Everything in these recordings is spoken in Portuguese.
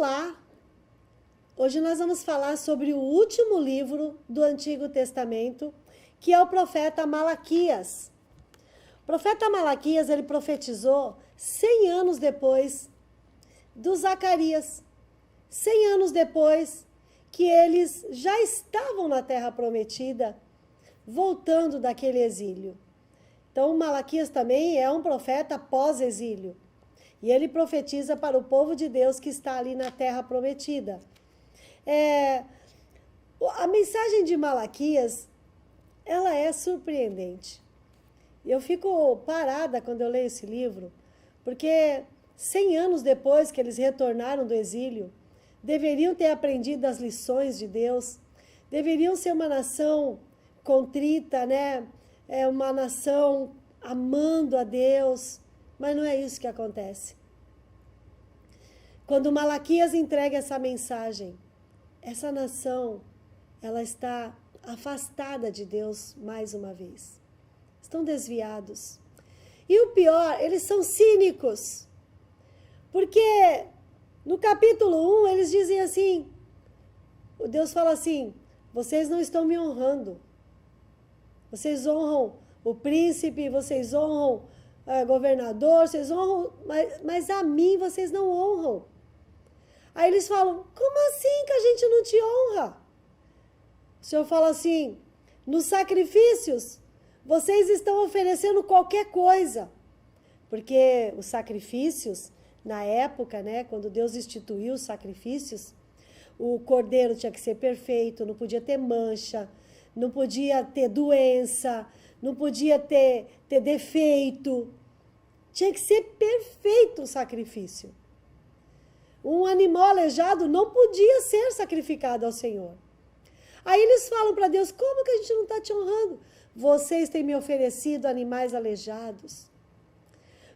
Olá! Hoje nós vamos falar sobre o último livro do Antigo Testamento, que é o profeta Malaquias. O profeta Malaquias, ele profetizou 100 anos depois do Zacarias. 100 anos depois que eles já estavam na Terra Prometida, voltando daquele exílio. Então, Malaquias também é um profeta pós-exílio. E ele profetiza para o povo de Deus que está ali na Terra Prometida. A mensagem de Malaquias, ela é surpreendente. Eu fico parada quando eu leio esse livro, porque 100 anos depois que eles retornaram do exílio, deveriam ter aprendido as lições de Deus, deveriam ser uma nação contrita, né? Uma nação amando a Deus, mas não é isso que acontece. Quando Malaquias entrega essa mensagem, essa nação, ela está afastada de Deus mais uma vez. Estão desviados. E o pior, eles são cínicos. Porque no capítulo 1, eles dizem assim, Deus fala assim, vocês não estão me honrando. Vocês honram o príncipe, vocês honram o governador, vocês honram, mas a mim vocês não honram. Aí eles falam, como assim que a gente não te honra? O Senhor fala assim, nos sacrifícios, vocês estão oferecendo qualquer coisa. Porque os sacrifícios, na época, né, quando Deus instituiu os sacrifícios, o cordeiro tinha que ser perfeito, não podia ter mancha, não podia ter doença, não podia ter defeito. Tinha que ser perfeito o sacrifício. Um animal aleijado não podia ser sacrificado ao Senhor. Aí eles falam para Deus, como que a gente não está te honrando? Vocês têm me oferecido animais aleijados.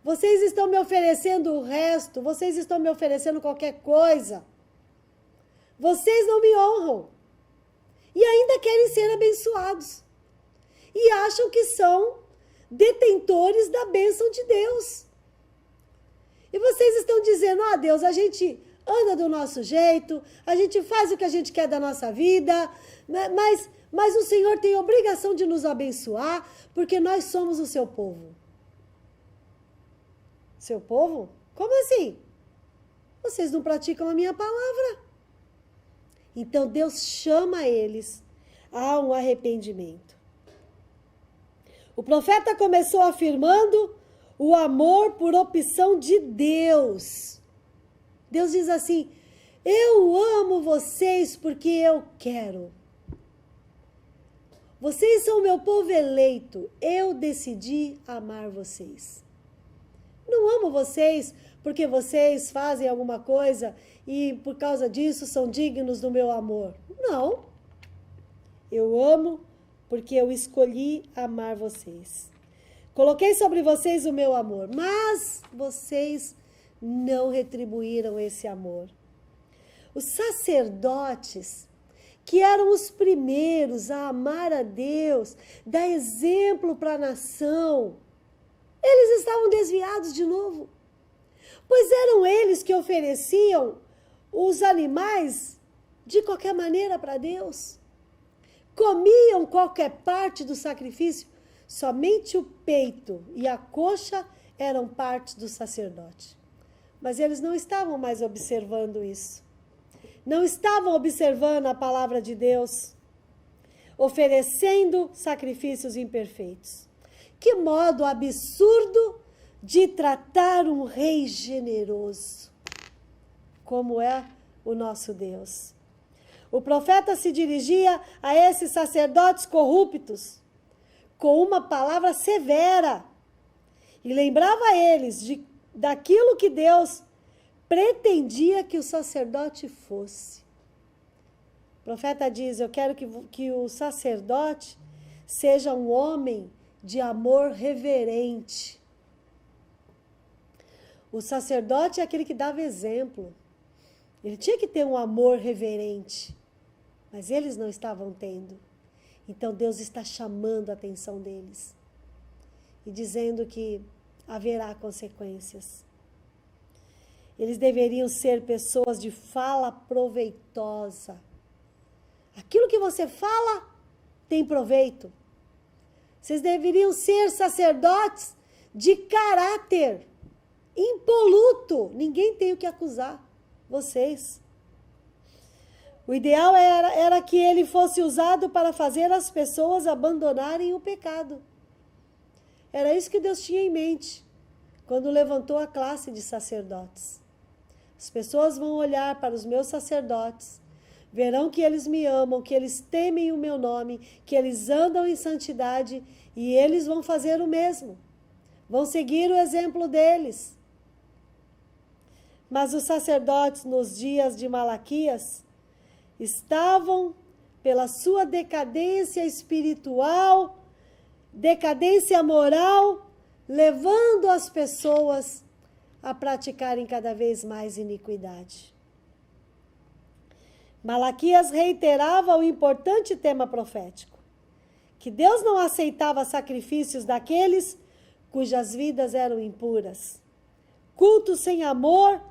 Vocês estão me oferecendo o resto, vocês estão me oferecendo qualquer coisa. Vocês não me honram. E ainda querem ser abençoados. E acham que são detentores da bênção de Deus. E vocês estão dizendo, Deus, a gente anda do nosso jeito, a gente faz o que a gente quer da nossa vida, mas o Senhor tem a obrigação de nos abençoar, porque nós somos o seu povo. Seu povo? Como assim? Vocês não praticam a minha palavra. Então Deus chama eles a um arrependimento. O profeta começou afirmando o amor por opção de Deus. Deus diz assim, eu amo vocês porque eu quero. Vocês são meu povo eleito, eu decidi amar vocês. Não amo vocês porque vocês fazem alguma coisa e por causa disso são dignos do meu amor. Não. Eu amo porque eu escolhi amar vocês. Coloquei sobre vocês o meu amor, mas vocês não retribuíram esse amor. Os sacerdotes, que eram os primeiros a amar a Deus, dar exemplo para a nação, eles estavam desviados de novo. Pois eram eles que ofereciam os animais de qualquer maneira para Deus. Comiam qualquer parte do sacrifício. Somente o peito e a coxa eram parte do sacerdote. Mas eles não estavam mais observando isso. Não estavam observando a palavra de Deus, oferecendo sacrifícios imperfeitos. Que modo absurdo de tratar um rei generoso, como é o nosso Deus. O profeta se dirigia a esses sacerdotes corruptos com uma palavra severa e lembrava a eles daquilo que Deus pretendia que o sacerdote fosse. O profeta diz, eu quero que o sacerdote seja um homem de amor reverente. O sacerdote é aquele que dava exemplo. Ele tinha que ter um amor reverente, mas eles não estavam tendo. Então Deus está chamando a atenção deles e dizendo que haverá consequências. Eles deveriam ser pessoas de fala proveitosa. Aquilo que você fala tem proveito. Vocês deveriam ser sacerdotes de caráter impoluto. Ninguém tem o que acusar vocês. O ideal era que ele fosse usado para fazer as pessoas abandonarem o pecado. Era isso que Deus tinha em mente quando levantou a classe de sacerdotes. As pessoas vão olhar para os meus sacerdotes, verão que eles me amam, que eles temem o meu nome, que eles andam em santidade e eles vão fazer o mesmo. Vão seguir o exemplo deles. Mas os sacerdotes nos dias de Malaquias estavam, pela sua decadência espiritual, decadência moral, levando as pessoas a praticarem cada vez mais iniquidade. Malaquias reiterava o importante tema profético, que Deus não aceitava sacrifícios daqueles cujas vidas eram impuras. Culto sem amor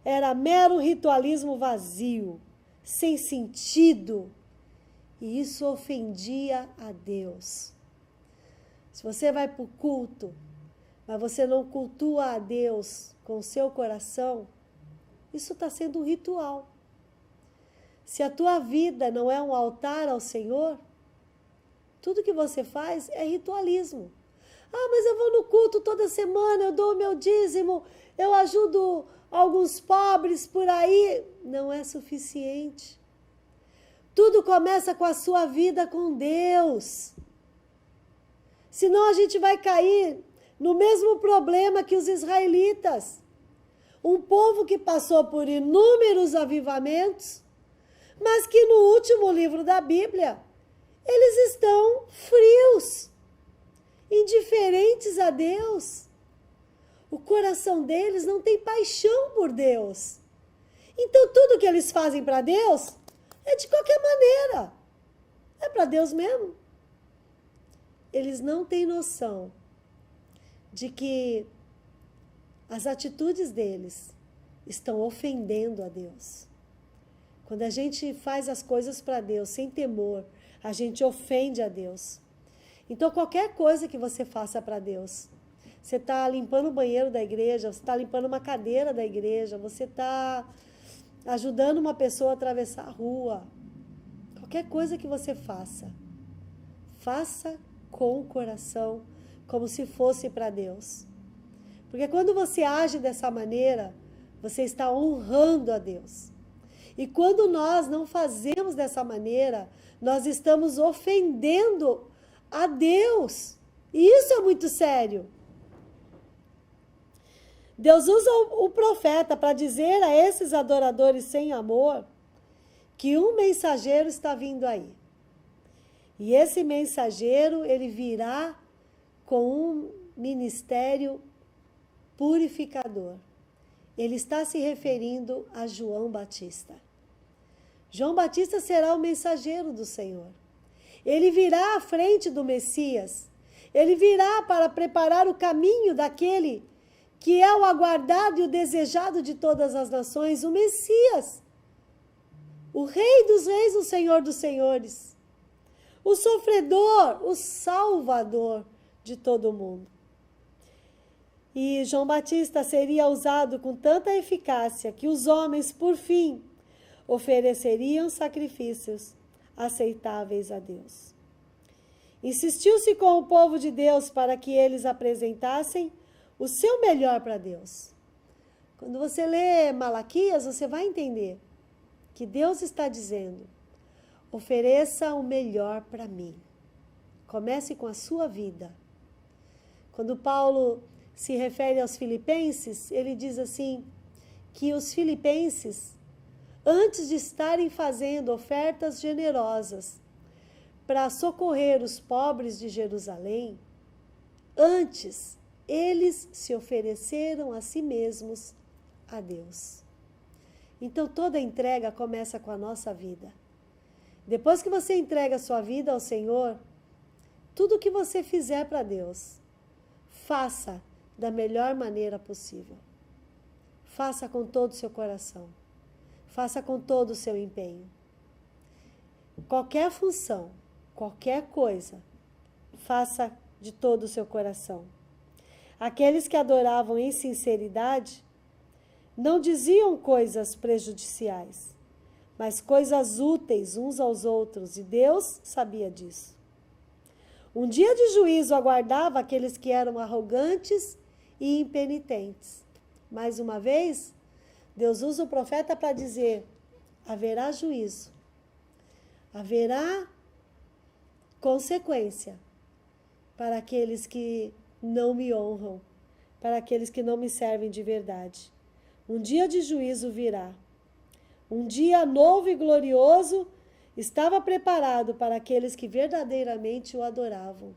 era mero ritualismo vazio, sem sentido, e isso ofendia a Deus. Se você vai para o culto, mas você não cultua a Deus com o seu coração, isso está sendo um ritual. Se a tua vida não é um altar ao Senhor, tudo que você faz é ritualismo. Ah, mas eu vou no culto toda semana, eu dou o meu dízimo, eu ajudo alguns pobres por aí. Não é suficiente. Tudo começa com a sua vida com Deus. Senão a gente vai cair no mesmo problema que os israelitas. Um povo que passou por inúmeros avivamentos, mas que no último livro da Bíblia, eles estão frios, indiferentes a Deus. O coração deles não tem paixão por Deus. Então, tudo que eles fazem para Deus é de qualquer maneira. É para Deus mesmo. Eles não têm noção de que as atitudes deles estão ofendendo a Deus. Quando a gente faz as coisas para Deus sem temor, a gente ofende a Deus. Então, qualquer coisa que você faça para Deus, você está limpando o banheiro da igreja, você está limpando uma cadeira da igreja, você está ajudando uma pessoa a atravessar a rua. Qualquer coisa que você faça, faça com o coração, como se fosse para Deus. Porque quando você age dessa maneira, você está honrando a Deus. E quando nós não fazemos dessa maneira, nós estamos ofendendo a Deus. E isso é muito sério. Deus usa o profeta para dizer a esses adoradores sem amor que um mensageiro está vindo aí. E esse mensageiro, ele virá com um ministério purificador. Ele está se referindo a João Batista. João Batista será o mensageiro do Senhor. Ele virá à frente do Messias. Ele virá para preparar o caminho daquele que é o aguardado e o desejado de todas as nações, o Messias. O Rei dos Reis, o Senhor dos Senhores. O sofredor, o Salvador de todo mundo. E João Batista seria usado com tanta eficácia que os homens, por fim, ofereceriam sacrifícios aceitáveis a Deus. Insistiu-se com o povo de Deus para que eles apresentassem o seu melhor para Deus. Quando você lê Malaquias, você vai entender que Deus está dizendo: ofereça o melhor para mim. Comece com a sua vida. Quando Paulo se refere aos filipenses, ele diz assim, que os filipenses, antes de estarem fazendo ofertas generosas para socorrer os pobres de Jerusalém, antes eles se ofereceram a si mesmos a Deus. Então toda entrega começa com a nossa vida. Depois que você entrega a sua vida ao Senhor, tudo que você fizer para Deus, faça da melhor maneira possível. faça com todo o seu coração. Faça com todo o seu empenho. Qualquer função, qualquer coisa, faça de todo o seu coração. Aqueles que adoravam em sinceridade não diziam coisas prejudiciais, mas coisas úteis uns aos outros, e Deus sabia disso. Um dia de juízo aguardava aqueles que eram arrogantes e impenitentes. Mais uma vez, Deus usa o profeta para dizer: haverá juízo, haverá consequência para aqueles que não me honram, para aqueles que não me servem de verdade. Um dia de juízo virá. Um dia novo e glorioso estava preparado para aqueles que verdadeiramente o adoravam.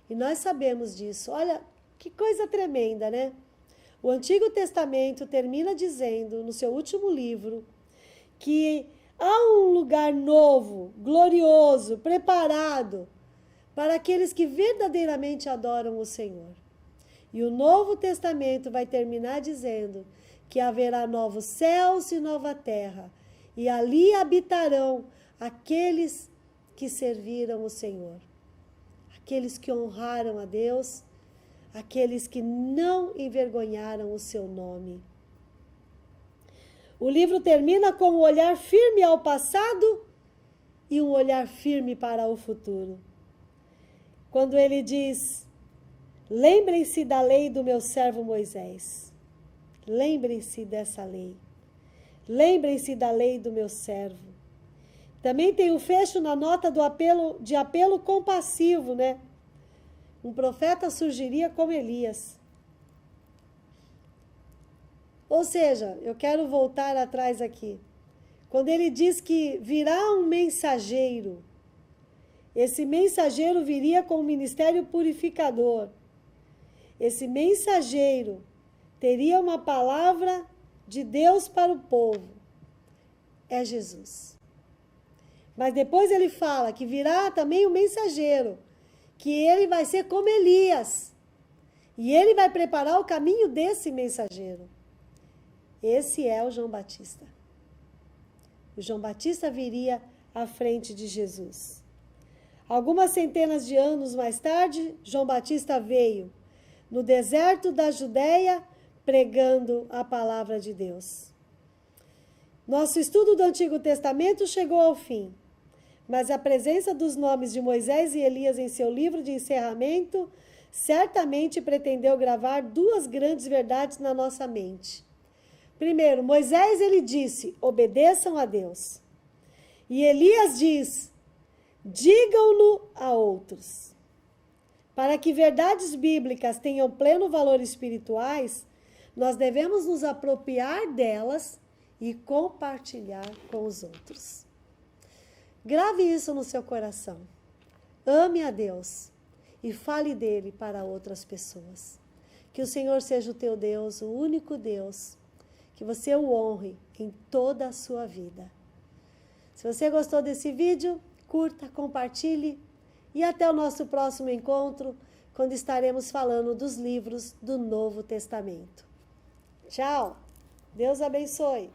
E nós sabemos disso. Olha, que coisa tremenda, né? O Antigo Testamento termina dizendo, no seu último livro, que há um lugar novo, glorioso, preparado para aqueles que verdadeiramente adoram o Senhor. E o Novo Testamento vai terminar dizendo que haverá novos céus e nova terra, e ali habitarão aqueles que serviram o Senhor, aqueles que honraram a Deus, aqueles que não envergonharam o seu nome. O livro termina com um olhar firme ao passado e um olhar firme para o futuro. Quando ele diz: lembrem-se da lei do meu servo Moisés. Lembrem-se dessa lei. Lembrem-se da lei do meu servo. Também tem o fecho na nota de apelo compassivo, né? Um profeta surgiria como Elias. Ou seja, eu quero voltar atrás aqui. Quando ele diz que virá um mensageiro, esse mensageiro viria com um ministério purificador. Esse mensageiro teria uma palavra de Deus para o povo. É Jesus. Mas depois ele fala que virá também o mensageiro, que ele vai ser como Elias. E ele vai preparar o caminho desse mensageiro. Esse é o João Batista. O João Batista viria à frente de Jesus. Algumas centenas de anos mais tarde, João Batista veio no deserto da Judéia pregando a palavra de Deus. Nosso estudo do Antigo Testamento chegou ao fim, mas a presença dos nomes de Moisés e Elias em seu livro de encerramento certamente pretendeu gravar duas grandes verdades na nossa mente. Primeiro, Moisés, ele disse: obedeçam a Deus. E Elias diz: digam-no a outros. Para que verdades bíblicas tenham pleno valor espirituais, nós devemos nos apropriar delas e compartilhar com os outros. Grave isso no seu coração. Ame a Deus e fale dele para outras pessoas. Que o Senhor seja o teu Deus, o único Deus. Que você o honre em toda a sua vida. Se você gostou desse vídeo, curta, compartilhe e até o nosso próximo encontro, quando estaremos falando dos livros do Novo Testamento. Tchau! Deus abençoe!